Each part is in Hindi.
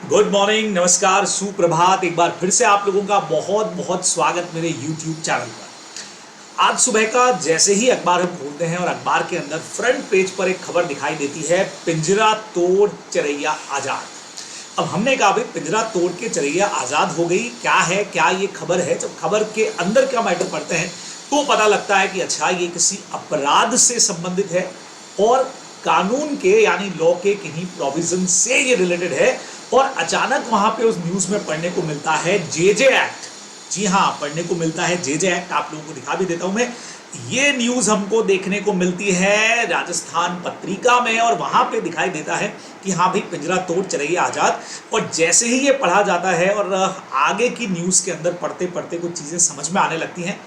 गुड मॉर्निंग, नमस्कार, सुप्रभात। एक बार फिर से आप लोगों का बहुत बहुत स्वागत मेरे YouTube चैनल पर। आज सुबह का जैसे ही अखबार हम खोलते हैं और अखबार के अंदर फ्रंट पेज पर एक खबर दिखाई देती है, पिंजरा तोड़ चिरैया आजाद। अब हमने कहा भाई पिंजरा तोड़ के चिरैया आजाद हो गई, क्या है, क्या ये खबर है। जब खबर के अंदर क्या मैटर पढ़ते हैं तो पता लगता है कि अच्छा ये किसी अपराध से संबंधित है और कानून के यानी लॉ के किन्हीं प्रोविजन से ये रिलेटेड है। और अचानक वहां पे उस न्यूज में पढ़ने को मिलता है जेजे एक्ट। जी हाँ, पढ़ने को मिलता है जेजे एक्ट। आप लोगों को दिखा भी देता हूं मैं। ये न्यूज हमको देखने को मिलती है राजस्थान पत्रिका में और वहां पे दिखाई देता है कि हाँ भाई पिंजरा तोड़ चिरैया आजाद। और जैसे ही ये पढ़ा जाता है और आगे की न्यूज के अंदर पढ़ते पढ़ते कुछ चीजें समझ में आने लगती हैं,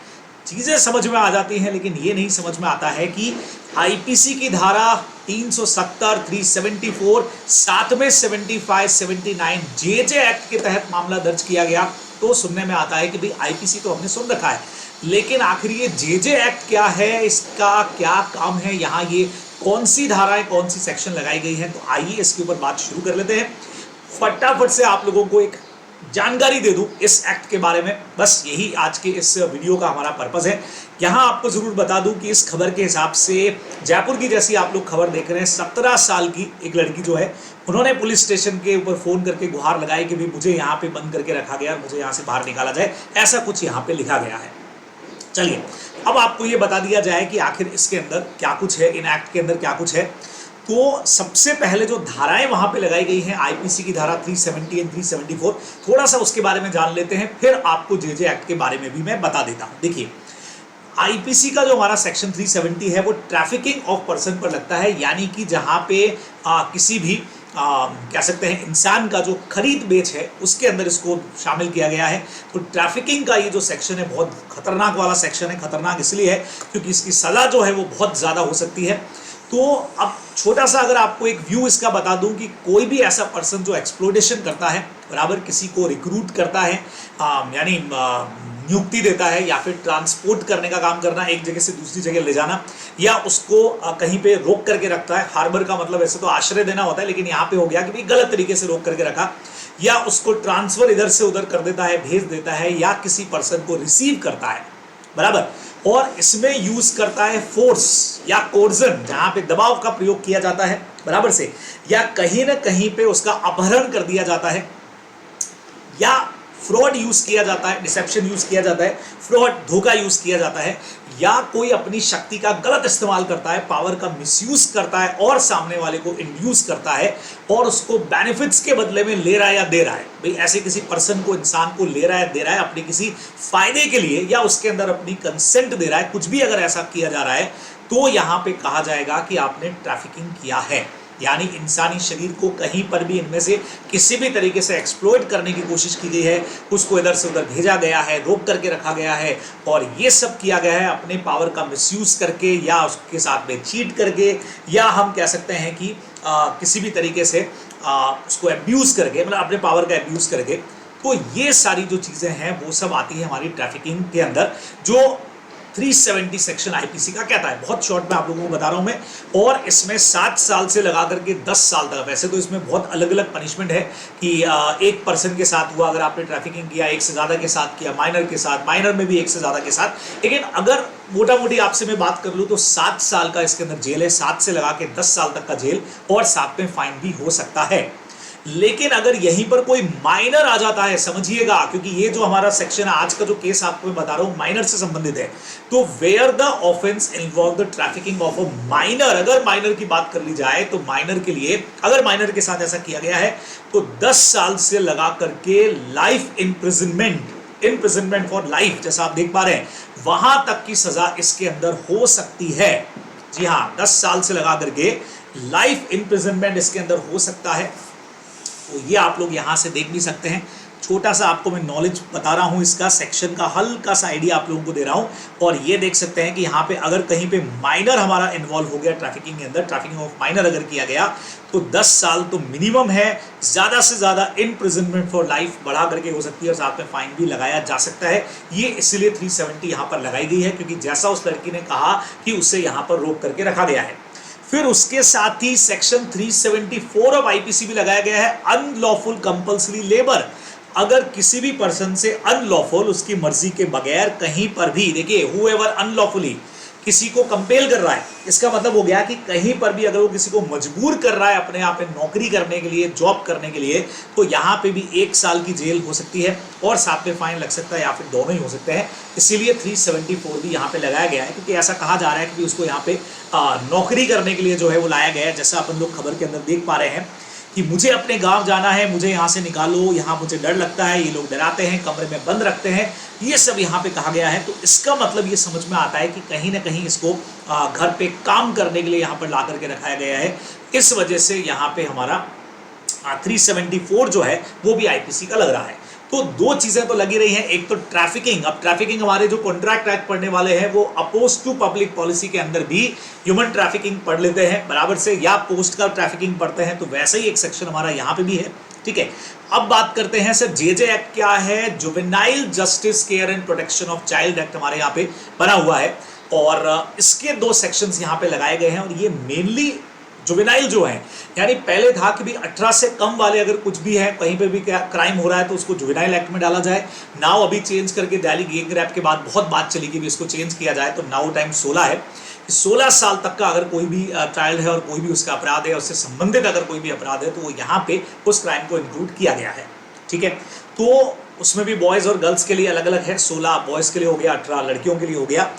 चीजें समझ में आ जाती हैं, लेकिन ये नहीं समझ में आता है कि आईपीसी की धारा 370, 374, साथ में 75, 79 जेजे एक्ट के तहत मामला दर्ज किया गया। तो सुनने में आता है कि भाई आईपीसी तो हमने सुन रखा है, लेकिन आखिर ये जेजे एक्ट क्या है, इसका क्या काम है, यहाँ ये कौन सी धाराएं, कौन सी सेक्शन लगाई गई है। तो आइए इसके ऊपर बात शुरू कर लेते हैं। फटाफट से आप लोगों को एक जानकारी दे दूं इस एक्ट के बारे में, बस यही आज के इस वीडियो का हमारा पर्पस है। यहां आपको जरूर बता दूं कि इस खबर के हिसाब से जयपुर की जैसी आप लोग खबर देख रहे हैं, 17 साल की एक लड़की जो है, उन्होंने पुलिस स्टेशन के ऊपर फोन करके गुहार लगाई कि भाई मुझे यहाँ पे बंद करके रखा गया, मुझे यहाँ से बाहर निकाला जाए, ऐसा कुछ यहाँ पे लिखा गया है। चलिए अब आपको ये बता दिया जाए कि आखिर इसके अंदर क्या कुछ है, इन एक्ट के अंदर क्या कुछ है। तो सबसे पहले जो धाराएं वहां पे लगाई गई हैं, आईपीसी की धारा 370 और 374, थोड़ा सा उसके बारे में जान लेते हैं, फिर आपको जेजे एक्ट के बारे में भी मैं बता देता हूं। देखिए, आईपीसी का जो हमारा सेक्शन 370 है वो ट्रैफिकिंग ऑफ पर्सन पर लगता है, यानी कि जहां पे किसी भी कह सकते हैं इंसान का जो खरीद बेच है उसके अंदर इसको शामिल किया गया है। तो ट्रैफिकिंग का ये जो सेक्शन है बहुत खतरनाक वाला सेक्शन है। खतरनाक इसलिए है क्योंकि इसकी सजा जो है वो बहुत ज़्यादा हो सकती है। तो अब छोटा सा अगर आपको एक व्यू इसका बता दूं कि कोई भी ऐसा पर्सन जो एक्सप्लोइटेशन करता है, बराबर किसी को रिक्रूट करता है, यानी नियुक्ति देता है या फिर ट्रांसपोर्ट करने का काम करना, एक जगह से दूसरी जगह ले जाना, या उसको कहीं पे रोक करके रखता है। हार्बर का मतलब ऐसे तो आश्रय देना होता है, लेकिन यहाँ पे हो गया कि भाई गलत तरीके से रोक करके रखा, या उसको ट्रांसफर इधर से उधर कर देता है, भेज देता है, या किसी पर्सन को रिसीव करता है, बराबर। और इसमें यूज करता है फोर्स या कोर्जन, जहां पे दबाव का प्रयोग किया जाता है, बराबर से, या कहीं ना कहीं पे उसका अपहरण कर दिया जाता है, या फ्रॉड यूज किया जाता है, डिसेप्शन यूज किया जाता है, फ्रॉड धोखा यूज किया जाता है, या कोई अपनी शक्ति का गलत इस्तेमाल करता है, पावर का मिसयूज करता है और सामने वाले को इंड्यूस करता है और उसको बेनिफिट्स के बदले में ले रहा है या दे रहा है। भाई ऐसे किसी पर्सन को, इंसान को ले रहा है, दे रहा है अपने किसी फायदे के लिए, या उसके अंदर अपनी कंसेंट दे रहा है, कुछ भी अगर ऐसा किया जा रहा है तो यहाँ पे कहा जाएगा कि आपने ट्रैफिकिंग किया है। यानी इंसानी शरीर को कहीं पर भी इनमें से किसी भी तरीके से एक्सप्लॉइट करने की कोशिश की गई है, उसको इधर से उधर भेजा गया है, रोक करके रखा गया है, और ये सब किया गया है अपने पावर का मिसयूज करके, या उसके साथ में चीट करके, या हम कह सकते हैं कि किसी भी तरीके से उसको एब्यूज करके, मतलब अपने पावर का एब्यूज करके। तो ये सारी जो चीज़ें हैं वो सब आती है हमारी ट्रैफिकिंग के अंदर, जो 370 सेक्शन आईपीसी का कहता है। बहुत शॉर्ट में आप लोगों को बता रहा हूं मैं। और इसमें 7 साल से लगा करके 10 साल तक, वैसे तो इसमें बहुत अलग अलग पनिशमेंट है कि एक पर्सन के साथ हुआ अगर आपने ट्रैफिकिंग किया, एक से ज़्यादा के साथ किया, माइनर के साथ, माइनर में भी एक से ज़्यादा के साथ। लेकिन अगर मोटा मोटी आपसे मैं बात कर लूँ तो 7 साल का इसके अंदर जेल है, 7 से लगा के 10 साल तक का जेल, और साथ में फाइन भी हो सकता है। लेकिन अगर यहीं पर कोई माइनर आ जाता है, समझिएगा, क्योंकि ये जो हमारा सेक्शन है, आज का जो केस आपको मैं बता रहा हूं माइनर से संबंधित है, तो where the offense involve the trafficking of a minor, अगर माइनर की बात कर ली जाए तो माइनर के लिए, अगर माइनर के साथ ऐसा किया गया है तो 10 साल से लगा करके लाइफ इम्प्रिजनमेंट फॉर लाइफ, जैसा आप देख पा रहे हैं, वहां तक की सजा इसके अंदर हो सकती है। जी हाँ, 10 साल से लगा करके लाइफ इम्प्रिजनमेंट इसके अंदर हो सकता है। तो ये आप लोग यहाँ से देख भी सकते हैं। छोटा सा आपको मैं नॉलेज बता रहा हूँ, इसका सेक्शन का हल्का सा आइडिया आप लोगों को दे रहा हूँ। और ये देख सकते हैं कि यहाँ पे अगर कहीं पे माइनर हमारा इन्वॉल्व हो गया ट्रैफिकिंग के अंदर, ट्रैफिकिंग ऑफ माइनर अगर किया गया तो 10 साल तो मिनिमम है, ज़्यादा से ज़्यादा इम्प्रिजनमेंट फॉर लाइफ बढ़ा करके हो सकती है, और साथ में फाइन भी लगाया जा सकता है। ये इसलिए 370 यहाँ पर लगाई गई है क्योंकि जैसा उस लड़की ने कहा कि उसे यहाँ पर रोक करके रखा गया है। फिर उसके साथ ही सेक्शन 374 ऑफ आईपीसी भी लगाया गया है, अनलॉफुल कंपल्सरी लेबर। अगर किसी भी पर्सन से अनलॉफुल, उसकी मर्जी के बगैर कहीं पर भी, देखिए हुएवर अनलॉफुली किसी को कंपेल कर रहा है, इसका मतलब हो गया कि कहीं पर भी अगर वो किसी को मजबूर कर रहा है अपने आप में नौकरी करने के लिए, जॉब करने के लिए, तो यहाँ पे भी 1 साल की जेल हो सकती है और साथ में फाइन लग सकता है, या फिर दोनों ही हो सकते हैं। इसीलिए 374 भी यहाँ पे लगाया गया है, क्योंकि ऐसा कहा जा रहा है कि उसको यहाँ पे नौकरी करने के लिए जो है वो लाया गया है। जैसा अपन लोग खबर के अंदर देख पा रहे हैं कि मुझे अपने गांव जाना है, मुझे यहाँ से निकालो, यहाँ मुझे डर लगता है, ये लोग डराते हैं, कमरे में बंद रखते हैं, ये सब यहाँ पे कहा गया है। तो इसका मतलब ये समझ में आता है कि कहीं ना कहीं इसको घर पे काम करने के लिए यहाँ पर ला करके रखाया गया है। इस वजह से यहाँ पे हमारा 374 जो है वो भी आईपीसी का लग रहा है। तो दो चीजें तो लगी रही हैं, एक तो ट्रैफिकिंग। अब ट्रैफिकिंग हमारे जो कॉन्ट्रैक्ट एक्ट पढ़ने वाले हैं वो अपोज टू पब्लिक पॉलिसी के अंदर भी ह्यूमन ट्रैफिकिंग पढ़ लेते हैं बराबर से, या पोस्ट का ट्रैफिकिंग पढ़ते हैं, तो वैसे ही एक सेक्शन हमारा यहाँ पे भी है। ठीक है, अब बात करते हैं सर जेजे एक्ट क्या है। Juvenile justice care and protection of child act हमारे यहाँ पे बना हुआ है, और इसके 2 सेक्शंस यहाँ पे लगाए गए हैं। और ये मेनली जुवेनाइल जो है, यानी पहले था कि भी 18 से कम वाले अगर कुछ भी है, कहीं पे भी क्राइम हो रहा है तो उसको जुवेनाइल एक्ट में डाला जाए। नाउ अभी चेंज करके दिल्ली गैंग रैप के बाद बहुत बात चली कि भी इसको चेंज किया जाए, तो नाउ टाइम 16 है। 16 साल तक का अगर कोई भी चाइल्ड है और कोई भी उसका अपराध है, उससे संबंधित अगर कोई भी अपराध है, तो वो यहाँ पे उस क्राइम को इंक्लूड किया गया है। ठीक है, तो उसमें भी बॉयज़ और गर्ल्स के लिए अलग अलग है, 16 बॉयज़ के लिए हो गया, 18 लड़कियों के लिए हो गया।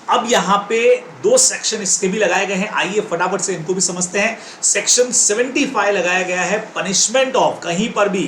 अब यहाँ पे 2 सेक्शन इसके भी लगाए गए हैं, आइए फटाफट से इनको भी समझते हैं। सेक्शन 75 लगाया गया है, पनिशमेंट ऑफ, कहीं पर भी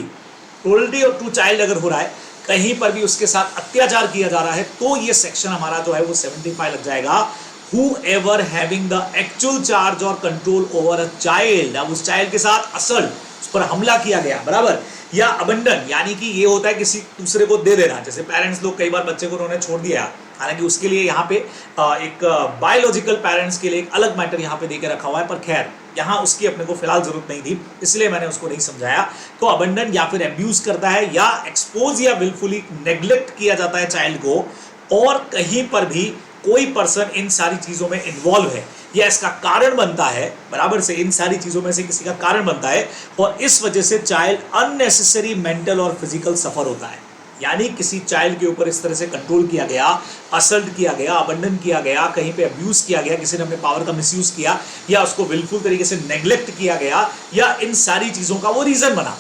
क्रूरल्टी टू चाइल्ड अगर हो रहा है, कहीं पर भी उसके साथ अत्याचार किया जा रहा है, तो ये सेक्शन हमारा जो है वो 75 लग जाएगा। whoever having the actual charge or control over a child, अब उस चाइल्ड के साथ असल्ट, उस पर हमला किया गया बराबर, या अबंडन, यानी कि ये होता है किसी दूसरे को दे देना, जैसे पेरेंट्स लोग कई बार बच्चे को उन्होंने छोड़ दिया, हालांकि उसके लिए यहाँ पे एक बायोलॉजिकल पेरेंट्स के लिए एक अलग मैटर यहाँ पे देके रखा हुआ है, पर खैर यहाँ उसकी अपने को फिलहाल जरूरत नहीं थी, इसलिए मैंने उसको नहीं समझाया। तो अबंडन या फिर एब्यूज करता है, या एक्सपोज या विलफुली नेग्लेक्ट किया जाता है चाइल्ड को, और कहीं पर भी कोई पर्सन इन सारी चीजों में इन्वॉल्व है या इसका कारण बनता है बराबर से, इन सारी चीजों में से किसी का कारण बनता है, और इस वजह से चाइल्ड अननेसेसरी मेंटल और फिजिकल सफर होता है। यानी किसी चाइल्ड के ऊपर इस तरह से कंट्रोल किया गया, असल्ट किया गया, अबंडन किया गया, कहीं पे अब्यूज किया गया, किसी ने अपने पावर का मिसयूज किया, या उसको विलफुल तरीके से नेग्लेक्ट किया गया, या इन सारी चीजों का वो रीजन बना,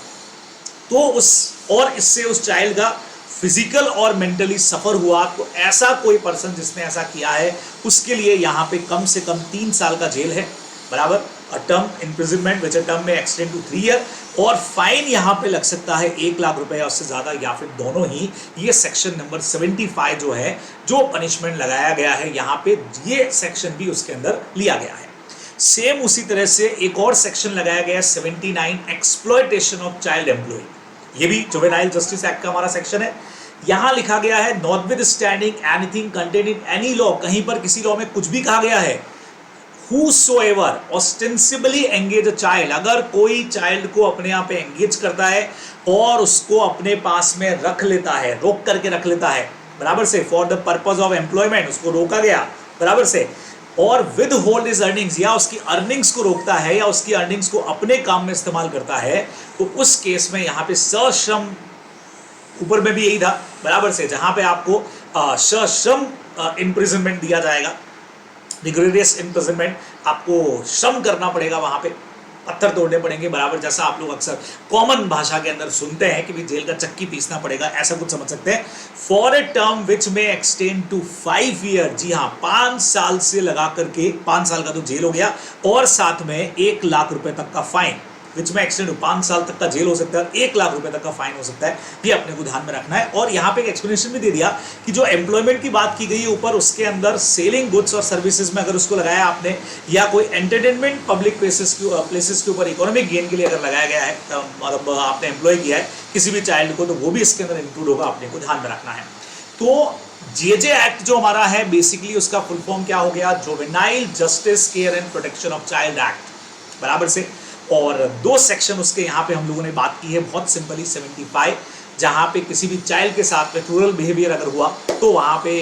तो इससे उस चाइल्ड का फिजिकल और मेंटली सफर हुआ, तो ऐसा कोई पर्सन जिसने ऐसा किया है उसके लिए यहाँ पे कम से कम 3 साल का जेल है बराबर, टर्म इम्प्रिजनमेंट विच टर्म में एक्सटेंड टू 3 ईयर, और फाइन यहाँ पे लग सकता है 1 लाख रुपए या उससे ज्यादा, या फिर दोनों ही। ये सेक्शन नंबर 75 जो है, जो पनिशमेंट लगाया गया है यहाँ पे, ये सेक्शन भी उसके अंदर लिया गया है। सेम उसी तरह से एक और सेक्शन लगाया गया 79 एक्सप्लॉयटेशन ऑफ चाइल्ड एम्प्लॉय, ये भी जुवेनाइल जस्टिस एक्ट का हमारा सेक्शन है। यहां लिखा गया है notwithstanding anything contained in any law, कहीं पर किसी लॉ में कुछ भी कहा गया है, whosoever ostensibly engage a child, अगर कोई चाइल्ड को अपने यहाँ पे एंगेज करता है और उसको अपने पास में रख लेता है, रोक करके रख लेता है बराबर से, for the purpose of employment, उसको रोका गया बराबर से, और विद होल्ड इज अर्निंग्स, या उसकी अर्निंग्स को रोकता है, या उसकी अर्निंग्स को अपने काम में इस्तेमाल करता है, तो उस केस में यहाँ पे सश्रम, ऊपर में भी यही था बराबर से, जहां पे आपको सश्रम इम्प्रिजनमेंट दिया जाएगा, रिग्रेरियस इम्प्रिजनमेंट, आपको श्रम करना पड़ेगा, वहां पे पत्थर तोड़ने पड़ेंगे बराबर, जैसा आप लोग अक्सर कॉमन भाषा के अंदर सुनते हैं कि भी जेल का चक्की पीसना पड़ेगा, ऐसा कुछ समझ सकते हैं। फॉर ए टर्म विच में एक्सटेंड टू 5 ईयर, जी हाँ 5 साल से लगा करके 5 साल का तो जेल हो गया, और साथ में 1 लाख रुपए तक का फाइन, विच में एक्सटेंड 5 साल तक का जेल हो सकता है और 1 लाख रुपए तक का फाइन हो सकता है, ये अपने को ध्यान में रखना है। और यहाँ पे एक एक्सप्लेनेशन भी दे दिया कि जो एम्प्लॉयमेंट की बात की गई है ऊपर, उसके अंदर सेलिंग गुड्स और सर्विसेज में अगर उसको लगाया आपने, या कोई एंटरटेनमेंट पब्लिक प्लेसेस के ऊपर इकोनॉमिक गेन के लिए अगर लगाया गया है, मतलब आपने एम्प्लॉय किया है किसी भी चाइल्ड को, तो वो भी इसके अंदर इंक्लूड होगा, अपने को ध्यान में रखना है। तो जेजे एक्ट जो हमारा है, बेसिकली उसका फुल फॉर्म क्या हो गया, juvenile justice care and protection of child act बराबर से, और 2 सेक्शन उसके यहाँ पे हम लोगों ने बात की है, बहुत सिंपली 75, जहाँ पे किसी भी चाइल्ड के साथ में क्रूरल बिहेवियर अगर हुआ तो वहाँ पे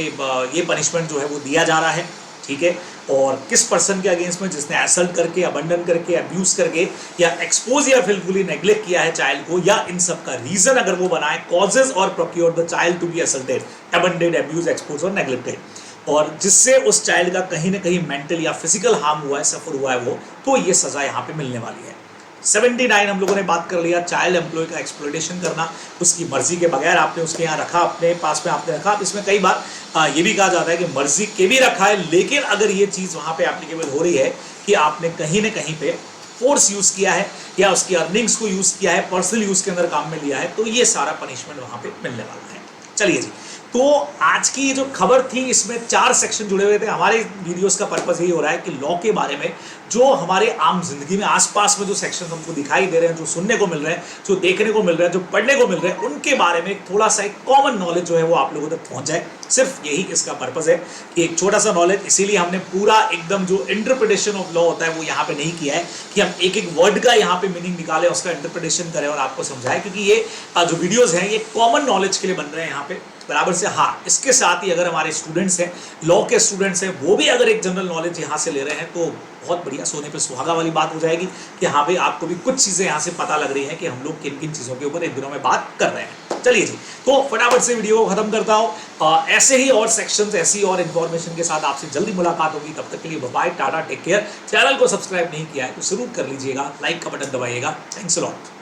ये पनिशमेंट जो है वो दिया जा रहा है, ठीक है। और किस पर्सन के अगेंस्ट में जिसने असल्ट करके, अबंडन करके, अब्यूज करके या एक्सपोज या फिलफुली नेग्लेक्ट किया है चाइल्ड को, या इन सब का रीजन अगर वो बनाए, कॉजेज और procure the child to be assaulted, abandoned, abuse, expose और नेग्लेक्टेड, और जिससे उस चाइल्ड का कहीं ना कहीं मेंटल या फिजिकल हार्म हुआ है, सफर हुआ है वो, तो ये सजा यहाँ पे मिलने वाली है। 79 हम लोगों ने बात कर लिया, चाइल्ड एम्प्लॉय का एक्सप्लॉयटेशन करना, उसकी मर्जी के बगैर आपने उसके यहाँ रखा, अपने पास में आपने रखा। इसमें कई बार ये भी कहा जाता है कि मर्जी के भी रखा है, लेकिन अगर ये चीज़ वहाँ पे एप्लीकेबल हो रही है कि आपने कहीं ना कहीं पे फोर्स यूज़ किया है या उसकी अर्निंग्स को यूज़ किया है, पर्सनल यूज़ के अंदर काम में लिया है, तो ये सारा पनिशमेंट वहाँ पे मिलने वाला है। चलिए जी, तो आज की ये जो खबर थी इसमें 4 सेक्शन जुड़े हुए थे। हमारे वीडियोस का पर्पस यही हो रहा है कि लॉ के बारे में जो हमारे आम जिंदगी में आसपास में जो सेक्शन हमको दिखाई दे रहे हैं, जो सुनने को मिल रहे हैं, जो देखने को मिल रहे हैं, जो पढ़ने को मिल रहे हैं, उनके बारे में थोड़ा सा एक कॉमन नॉलेज जो है वो आप लोगों तक पहुंच जाए। सिर्फ यही इसका पर्पस है कि एक छोटा सा नॉलेज, इसीलिए हमने पूरा एकदम जो इंटरप्रिटेशन ऑफ लॉ होता है वो यहाँ पे नहीं किया है कि हम एक एक वर्ड का यहाँ पे मीनिंग निकालें, उसका इंटरप्रिटेशन करें और आपको समझाएं, क्योंकि ये जो वीडियोज हैं ये कॉमन नॉलेज के लिए बन रहे हैं यहाँ पे बराबर से। हाँ, इसके साथ ही अगर हमारे स्टूडेंट्स हैं, लॉ के स्टूडेंट्स हैं, वो भी अगर एक जनरल नॉलेज यहाँ से ले रहे हैं तो बहुत बढ़िया, सोने पे सुहागा वाली बात हो जाएगी कि हाँ भाई आपको भी कुछ चीज़ें यहाँ से पता लग रही हैं कि हम लोग किन किन चीज़ों के ऊपर इन दिनों में बात कर रहे हैं। चलिए जी, तो फटाफट से वीडियो को खत्म करता हूँ। ऐसे ही और सेक्शंस, ऐसी और इन्फॉर्मेशन के साथ आपसे जल्दी मुलाकात होगी। तब तक के लिए bye, tata, take care. Channel को सब्सक्राइब नहीं किया है तो जरूर कर लीजिएगा, लाइक का बटन दबाइएगा। Thanks a lot.